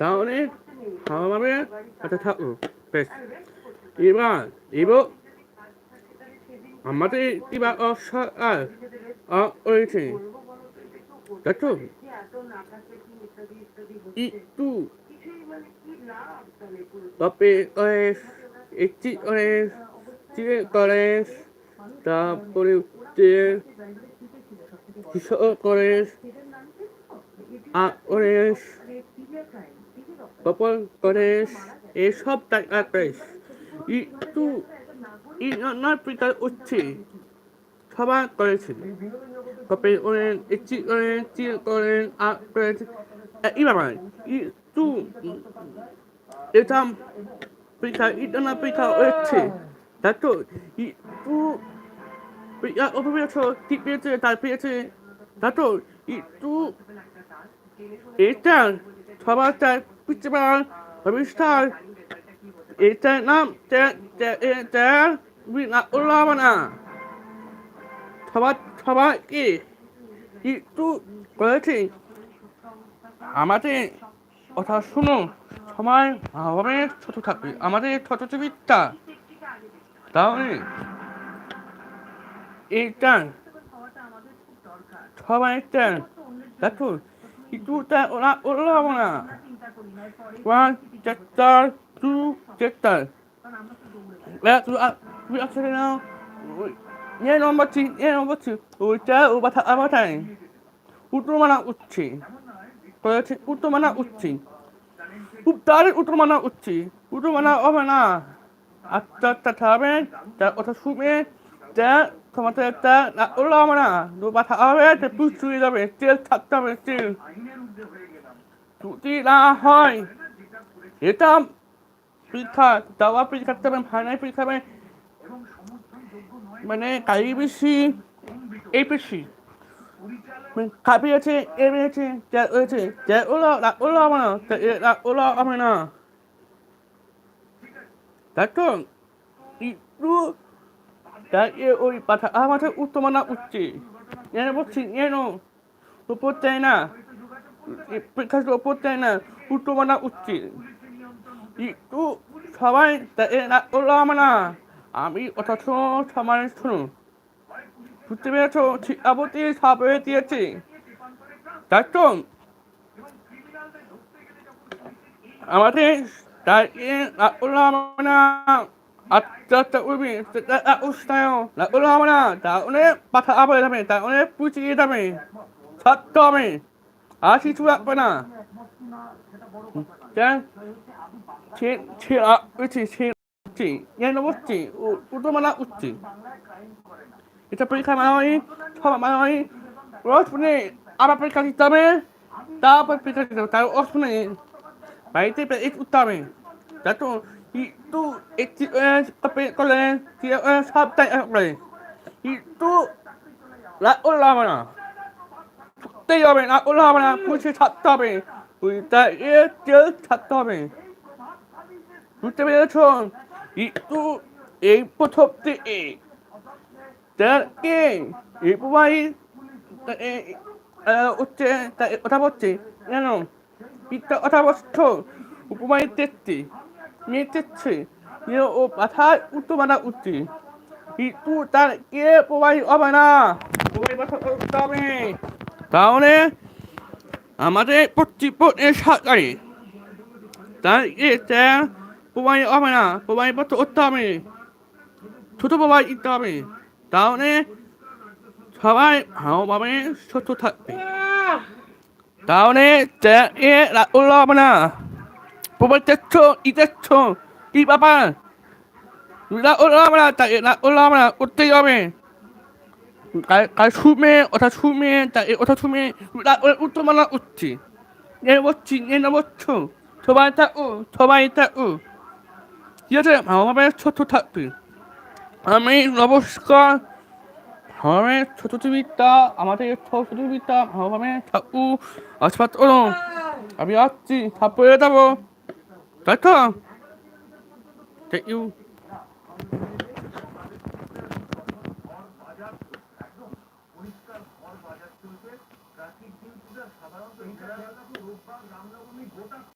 তাহলে ভালোভাবে সাথে থাকো। বেশ, এবার আমাদের এবার সরকার রয়েছে, তাই তো? একটু তবে কলেজ, একটি কলেজ, চিড়ে কলেজ, তারপরে হচ্ছে কিশোর কলেজ, আর্ট কলেজ, কপল কলেজ, এসব টাকা কলেজ একটু ইনার পিকার হচ্ছে সবার কলেজ, তবে কলেজ, একটি কলেজ, চিড়ে কলেজ, আর্ট কলেজ, এবার একটু এটা পিঠা ইটানা পিঠা হচ্ছে, তাই তো? একটু পিঠা অপেছ ঠিক পেয়েছে, তার পেয়েছে, তাই তো? একটু এটা সবার তার পিছিয়ে ভবিষ্যৎ এটার নাম হবে না। সবাইকে একটু করেছি আমাদের কথা শুনো, সময় ভাবে ছোট থাকবে আমাদের ছোট ছবিটা, তাহলে এইটা সবাইটা দেখো একটুটা ওরা হবে না। 1 chapter 2 chapter তুমি আসলে নাও নম্বর 2 ওইটা ও বাথা আবাটাই উত্তরমানা উঠছে করেছে, উত্তরমানা উঠছে খুব তাড়াতাড়ি উত্তরমানা উঠছে, উত্তরমানা হবে না। আচ্ছা হবে তার কথা শুনে যা তোমার একটা ওরা হবে না, দু বাথা হবে পুষ চুয়ে যাবে, তেল থাকতে হবে, তেল যদি না হয় এটা পরীক্ষা দেওয়া পরীক্ষা করতে হবে, ফাইনাল পরীক্ষা হবে, মানে কারি বেশি এই বেশি কাপি আছে এ বেড়েছে যা হয়েছে যা ওলা হবে না, ওলা হবে না, তাই তো? একটু তাই ওই পাঠা আমাদের উত্তমানা উঠছে এনে বলছি এন উপর চাই না, পরীক্ষা উপর চাই না, উত্তমানা উঠছে একটু সবাই ওলা হবে না। আমি কথা শোনো, সবাই শুনো, বুঝতে পেরেছ? শিক্ষাপতি সব হয়ে দিয়েছে, তাই তো? আমাদের তাই ওলা হবে না। আচ্ছা উঠবি উৎসাহ ওলা হবে না, তাহলে পাঠা আবার যাবে, তাহলে পুচিয়ে যাবে, ছাড়তে হবে, আর কিছু রাখবে না। উত্তরমালা উঠছি এটা পরীক্ষা মানাই সব মানাই রোজ শুনে আবার পরীক্ষা দিতে হবে, তারপর পরীক্ষা দিতে হবে, তার রোজ শুনে বাড়িতে উঠতে হবে, তাই তো? একটু একটি করলে সব তাই করে একটু ওলা হবে না, থাকতেই হবে না, ওলা হবে না, পুষে থাকতে হবে, ওইটা তেল থাকতে হবে, বুঝতে পেরেছ? একটু এই প্রথম থেকে এই প্রবাহী হচ্ছে কথা বলছে কেন পিঠটা কথা বলছ উপমায় তেচ্ছে মেয়ে তেচ্ছে ও মাথায় উত্তর মাথা উঠছে কিন্তু তার কে প্রবাহী হবে না, প্রবাহী কথা করতে হবে, তাহলে আমাদের প্রতিপক্ষের সরকারি তার প্রবাহী হবে না, প্রবাহী পত্র করতে হবে, ছোট প্রবাহী দিতে হবে, তাহলে সবাই ভালোভাবে সুস্থ থাকবে, তাহলে ওলা হবে না। প্রবাদ চাচ্ছ ইচ্ছ কি ব্যাপার, ওলা হবে না, ওলা হবে না, করতেই হবে, কাল শুমে ওটা শুমে ওটা শুমে উত্তর মানা উঠছি বলছো সবাই থাকো, ঠিক আছে? ভালোভাবে ছোট থাকবে। আমি নমস্কার, ভালোভাবে ছোট টিভিটা আমাদের ছোট টিভিটা ভালোভাবে থাকু আশীর্বাদ করো, আমি আসছি সাপড়ে যাবো, তাই তো? Thank you.